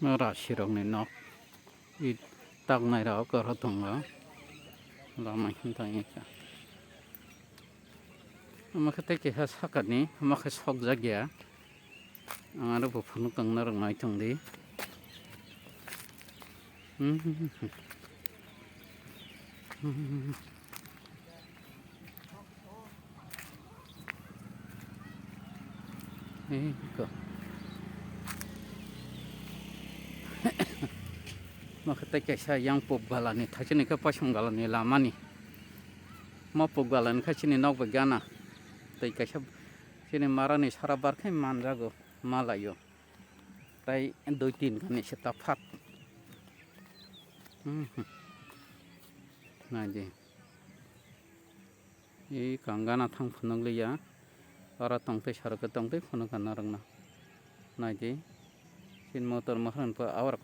Rasirokni nok i taknairok korho tongo lama himtang ika amake tei keha sakani amake sokjakya ang aro buphang tongna roknai tongdi iko maka tei kaisa yang pop galani thachini ka pasong galani lamani ma pop galani khachini nok ba gana tei kaisa chini marani sara barkhai manjago malayo tai 2-3 gani se tafat naji i kangana thang phunang liya ora tongtei saraka tongtei phunu kana rangna naji sin motor mahran pa awar